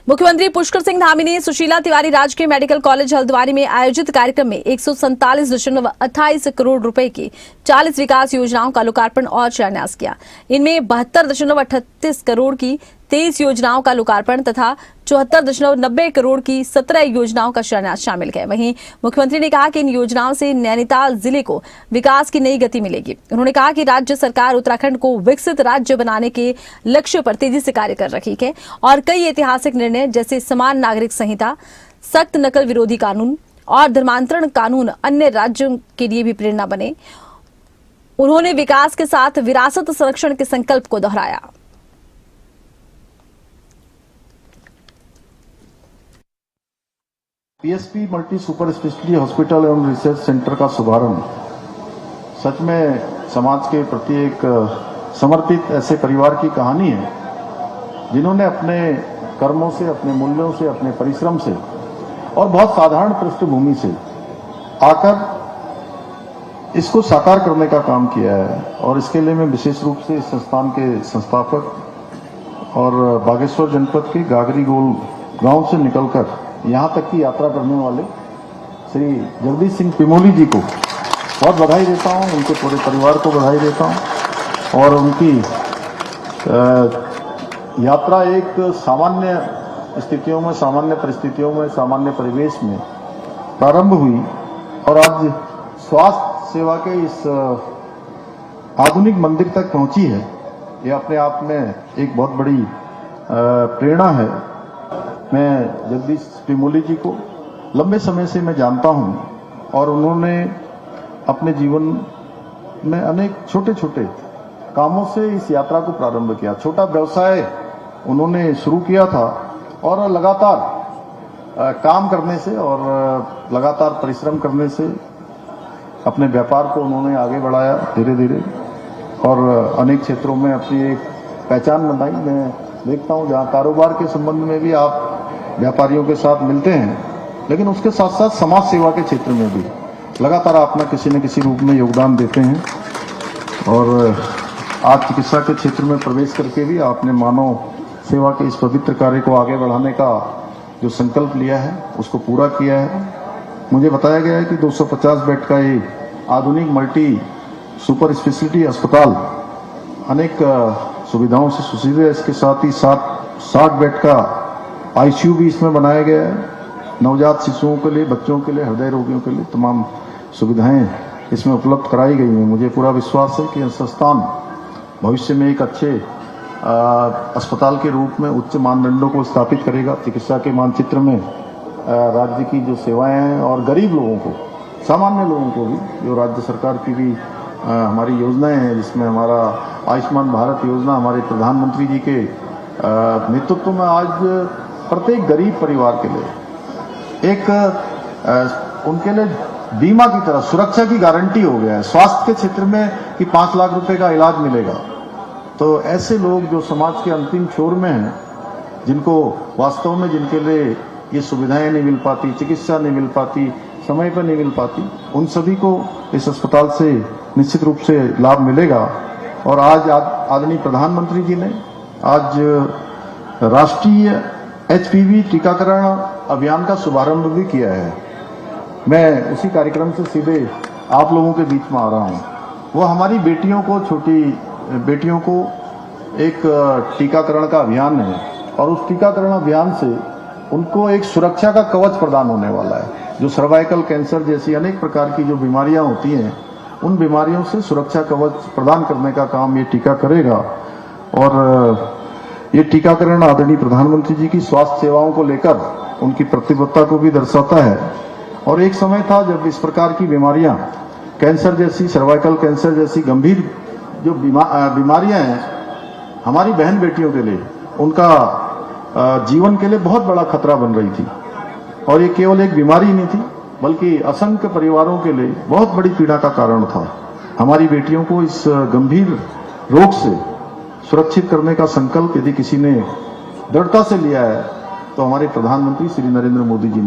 मुख्यमंत्री पुष्कर सिंह धामी ने सुशीला तिवारी राजकीय मेडिकल कॉलेज हल्द्वानी में आयोजित कार्यक्रम में 147.28 करोड़ रुपए की 40 विकास योजनाओं का लोकार्पण और शिलान्यास किया। इनमें 72.38 करोड़ की 23 योजनाओं का लोकार्पण तथा 74.90 करोड़ की 17 योजनाओं का शिलान्यास शामिल है। वहीं मुख्यमंत्री ने कहा कि इन योजनाओं से नैनीताल जिले को विकास की नई गति मिलेगी। उन्होंने कहा कि राज्य सरकार उत्तराखंड को विकसित राज्य बनाने के लक्ष्य पर तेजी से कार्य कर रही है और कई ऐतिहासिक निर्णय जैसे समान नागरिक संहिता, सख्त नकल विरोधी कानून और धर्मांतरण कानून अन्य राज्यों के लिए भी प्रेरणा बने। उन्होंने विकास के साथ विरासत संरक्षण के संकल्प को दोहराया। PSP multi super speciality hospital एवं रिसर्च सेंटर का शुभारंभ सच में समाज के प्रति एक समर्पित ऐसे परिवार की कहानी है जिन्होंने अपने कर्मों से, अपने मूल्यों से, अपने परिश्रम से और बहुत साधारण पृष्ठभूमि से आकर इसको साकार करने का काम किया है। और इसके लिए मैं विशेष रूप से इस संस्थान के संस्थापक और बागेश्वर जनपद के गागरी गोल गांव से निकलकर यहां तक की यात्रा करने वाले श्री जगदीश सिंह पिमोली जी को बहुत बधाई देता हूं, उनके पूरे परिवार को बधाई देता हूं। और उनकी यात्रा एक सामान्य स्थितियों में, सामान्य परिस्थितियों में, सामान्य परिवेश में प्रारंभ हुई और आज स्वास्थ्य सेवा के इस आधुनिक मंदिर तक पहुंची है। यह अपने आप में एक बहुत बड़ी प्रेरणा है। मैं जगदीश पिमोली जी को लंबे समय से मैं जानता हूं और उन्होंने अपने जीवन में अनेक छोटे छोटे कामों से इस यात्रा को प्रारंभ किया। छोटा व्यवसाय उन्होंने शुरू किया था और लगातार काम करने से और लगातार परिश्रम करने से अपने व्यापार को उन्होंने आगे बढ़ाया धीरे धीरे और अनेक क्षेत्रों में अपनी एक पहचान बनाई। मैं देखता हूं जहां कारोबार के संबंध में भी आप व्यापारियों के साथ मिलते हैं, लेकिन उसके साथ साथ समाज सेवा के क्षेत्र में भी लगातार अपना किसी न किसी रूप में योगदान देते हैं। और आज चिकित्सा के क्षेत्र में प्रवेश करके भी आपने मानव सेवा के इस पवित्र कार्य को आगे बढ़ाने का जो संकल्प लिया है उसको पूरा किया है। मुझे बताया गया है कि 250 बेड का ये आधुनिक मल्टी सुपर स्पेशलिटी अस्पताल अनेक सुविधाओं से सुसज्जित है। इसके साथ ही 60 बेड का आईसीयू भी इसमें बनाया गया है। नवजात शिशुओं के लिए, बच्चों के लिए, हृदय रोगियों के लिए तमाम सुविधाएं इसमें उपलब्ध कराई गई हैं। मुझे पूरा विश्वास है कि यह संस्थान भविष्य में एक अच्छे अस्पताल के रूप में उच्च मानदंडों को स्थापित करेगा। चिकित्सा के मानचित्र में राज्य की जो सेवाएं हैं और गरीब लोगों को, सामान्य लोगों को भी, जो राज्य सरकार की भी हमारी योजनाएं हैं, जिसमें हमारा आयुष्मान भारत योजना हमारे प्रधानमंत्री जी के नेतृत्व में आज प्रत्येक गरीब परिवार के लिए एक उनके लिए बीमा की तरह सुरक्षा की गारंटी हो गया है। स्वास्थ्य के क्षेत्र में कि 5 लाख रुपए का इलाज मिलेगा। तो ऐसे लोग जो समाज के अंतिम छोर में हैं, जिनको वास्तव में, जिनके लिए ये सुविधाएं नहीं मिल पाती, चिकित्सा नहीं मिल पाती, समय पर नहीं मिल पाती, उन सभी को इस अस्पताल से निश्चित रूप से लाभ मिलेगा। और आज आदरणीय प्रधानमंत्री जी ने आज राष्ट्रीय एचपीवी टीकाकरण अभियान का शुभारंभ भी किया है। मैं उसी कार्यक्रम से सीधे आप लोगों के बीच में आ रहा हूं। वो हमारी बेटियों को, छोटी बेटियों को एक टीकाकरण का अभियान है और उस टीकाकरण अभियान से उनको एक सुरक्षा का कवच प्रदान होने वाला है। जो सर्वाइकल कैंसर जैसी अनेक प्रकार की जो बीमारियां होती हैं, उन बीमारियों से सुरक्षा कवच प्रदान करने का काम ये टीका करेगा। और ये टीकाकरण आदरणीय प्रधानमंत्री जी की स्वास्थ्य सेवाओं को लेकर उनकी प्रतिबद्धता को भी दर्शाता है। और एक समय था जब इस प्रकार की बीमारियां, कैंसर जैसी, सर्वाइकल कैंसर जैसी गंभीर जो बीमारियां हैं, हमारी बहन बेटियों के लिए, उनका जीवन के लिए बहुत बड़ा खतरा बन रही थी। और ये केवल एक बीमारी नहीं थी, बल्कि असंख्य परिवारों के लिए बहुत बड़ी पीड़ा का कारण था। हमारी बेटियों को इस गंभीर रोग से सुरक्षित करने का संकल्प यदि किसी ने दृढ़ता से लिया है तो हमारे प्रधानमंत्री श्री नरेंद्र मोदी जी ने